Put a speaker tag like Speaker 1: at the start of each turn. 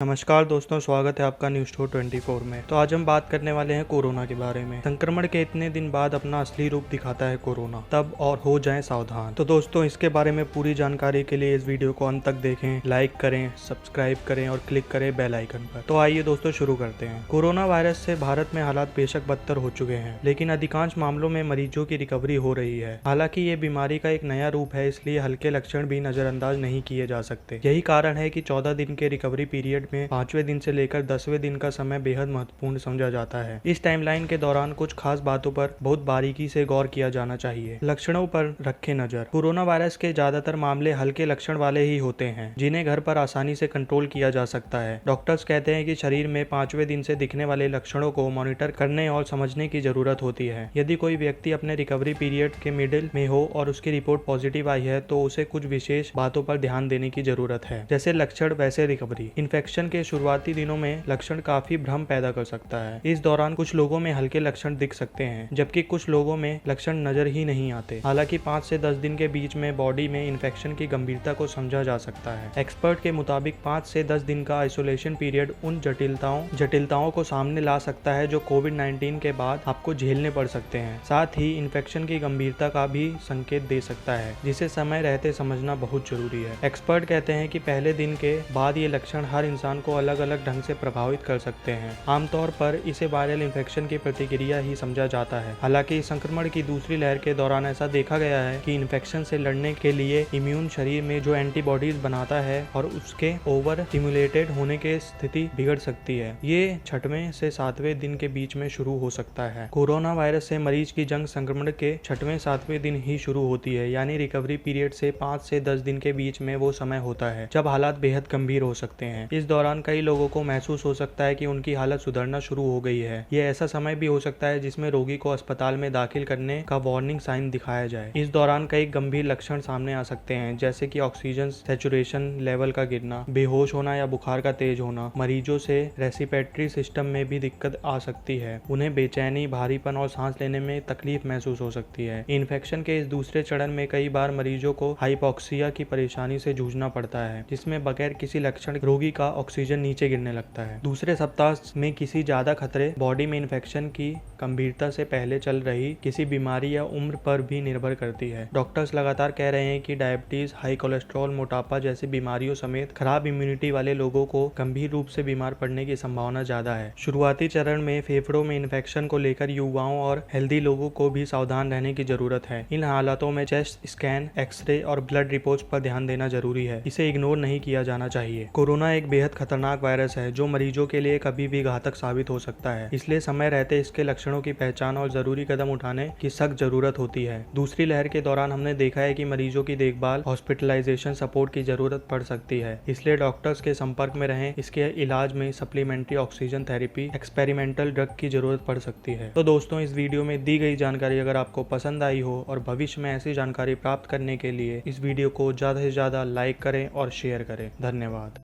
Speaker 1: नमस्कार दोस्तों, स्वागत है आपका न्यूज़ स्टोर 24 में। तो आज हम बात करने वाले हैं कोरोना के बारे में। संक्रमण के इतने दिन बाद अपना असली रूप दिखाता है कोरोना, तब और हो जाएं सावधान। तो दोस्तों, इसके बारे में पूरी जानकारी के लिए इस वीडियो को अंत तक देखें, लाइक करें, सब्सक्राइब करें और क्लिक करें बेल आइकन पर। तो आइए दोस्तों शुरू करते हैं। कोरोना वायरस से भारत में हालात बेशक बदतर हो चुके हैं, लेकिन अधिकांश मामलों में मरीजों की रिकवरी हो रही है। हालांकि ये बीमारी का एक नया रूप है, इसलिए हल्के लक्षण भी नजरअंदाज नहीं किए जा सकते। यही कारण है कि 14 दिन के रिकवरी पीरियड में 5वें दिन से लेकर 10वें दिन का समय बेहद महत्वपूर्ण समझा जाता है। इस टाइमलाइन के दौरान कुछ खास बातों पर बहुत बारीकी से गौर किया जाना चाहिए। लक्षणों पर रखें नजर। कोरोना वायरस के ज्यादातर मामले हल्के लक्षण वाले ही होते हैं, जिन्हें घर पर आसानी से कंट्रोल किया जा सकता है। डॉक्टर्स कहते हैं कि शरीर में 5वें दिन से दिखने वाले लक्षणों को मॉनिटर करने और समझने की जरूरत होती है। यदि कोई व्यक्ति अपने रिकवरी पीरियड के मिडिल में हो और उसकी रिपोर्ट पॉजिटिव आई है, तो उसे कुछ विशेष बातों पर ध्यान देने की जरूरत है। जैसे लक्षण वैसे रिकवरी। इन्फेक्शन के शुरुआती दिनों में लक्षण काफी भ्रम पैदा कर सकता है। इस दौरान कुछ लोगों में हल्के लक्षण दिख सकते हैं, जबकि कुछ लोगों में लक्षण नजर ही नहीं आते। हालांकि 5 से 10 दिन के बीच में बॉडी में इन्फेक्शन की गंभीरता को समझा जा सकता है। एक्सपर्ट के मुताबिक 5 से 10 दिन का आइसोलेशन पीरियड उन जटिलताओं को सामने ला सकता है जो कोविड-19 के बाद आपको झेलने पड़ सकते हैं। साथ ही इन्फेक्शन की गंभीरता का भी संकेत दे सकता है, जिसे समय रहते समझना बहुत जरूरी है। एक्सपर्ट कहते हैं कि पहले दिन के बाद ये लक्षण हर इंसान को अलग अलग ढंग से प्रभावित कर सकते हैं। आमतौर पर इसे वायरल इन्फेक्शन की प्रतिक्रिया ही समझा जाता है। हालांकि संक्रमण की दूसरी लहर के दौरान ऐसा देखा गया है कि इन्फेक्शन से लड़ने के लिए इम्यून शरीर में जो एंटीबॉडीज बनाता है और उसके ओवर स्टिमुलेटेड होने की स्थिति बिगड़ सकती है। ये 6वें से 7वें दिन के बीच में शुरू हो सकता है। कोरोना वायरस से मरीज की जंग संक्रमण के 6वें-7वें दिन ही शुरू होती है, यानी रिकवरी पीरियड से 5 से 10 दिन के बीच में वो समय होता है जब हालात बेहद गंभीर हो सकते हैं। इस दौरान कई लोगों को महसूस हो सकता है कि उनकी हालत सुधरना शुरू हो गई है। यह ऐसा समय भी हो सकता है जिसमें रोगी को अस्पताल में दाखिल करने का वार्निंग साइन दिखाया जाए। इस दौरान कई गंभीर लक्षण सामने आ सकते हैं, जैसे कि ऑक्सीजन सैचुरेशन लेवल का गिरना, बेहोश होना या बुखार का तेज होना। मरीजों से रेस्पिरेटरी सिस्टम में भी दिक्कत आ सकती है। उन्हें बेचैनी, भारीपन और सांस लेने में तकलीफ महसूस हो सकती है। इन्फेक्शन के इस दूसरे चरण में कई बार मरीजों को हाइपोक्सिया की परेशानी से जूझना पड़ता है, जिसमें बगैर किसी लक्षण रोगी का ऑक्सीजन नीचे गिरने लगता है। दूसरे सप्ताह में किसी ज्यादा खतरे बॉडी में इन्फेक्शन की गंभीरता से पहले चल रही किसी बीमारी या उम्र पर भी निर्भर करती है। डॉक्टर्स लगातार कह रहे हैं कि डायबिटीज, हाई कोलेस्ट्रॉल, मोटापा जैसी बीमारियों समेत खराब इम्यूनिटी वाले लोगों को गंभीर रूप से बीमार पड़ने की संभावना ज्यादा है। शुरुआती चरण में फेफड़ों में इन्फेक्शन को लेकर युवाओं और हेल्दी लोगों को भी सावधान रहने की जरूरत है। इन हालातों में चेस्ट स्कैन, एक्सरे और ब्लड रिपोर्ट्स पर ध्यान देना जरूरी है। इसे इग्नोर नहीं किया जाना चाहिए। कोरोना एक बेहद खतरनाक वायरस है जो मरीजों के लिए कभी भी घातक साबित हो सकता है, इसलिए समय रहते इसके लक्षणों की पहचान और जरूरी कदम उठाने की सख्त जरूरत होती है। दूसरी लहर के दौरान हमने देखा है कि मरीजों की देखभाल, हॉस्पिटलाइजेशन सपोर्ट की जरूरत पड़ सकती है, इसलिए डॉक्टर्स के संपर्क में रहें। इसके इलाज में supplementary oxygen therapy, experimental drug की जरूरत पड़ सकती है। तो दोस्तों, इस वीडियो में दी गई जानकारी अगर आपको पसंद आई हो और भविष्य में ऐसी जानकारी प्राप्त करने के लिए इस वीडियो को ज्यादा से ज्यादा लाइक करें और शेयर करें। धन्यवाद।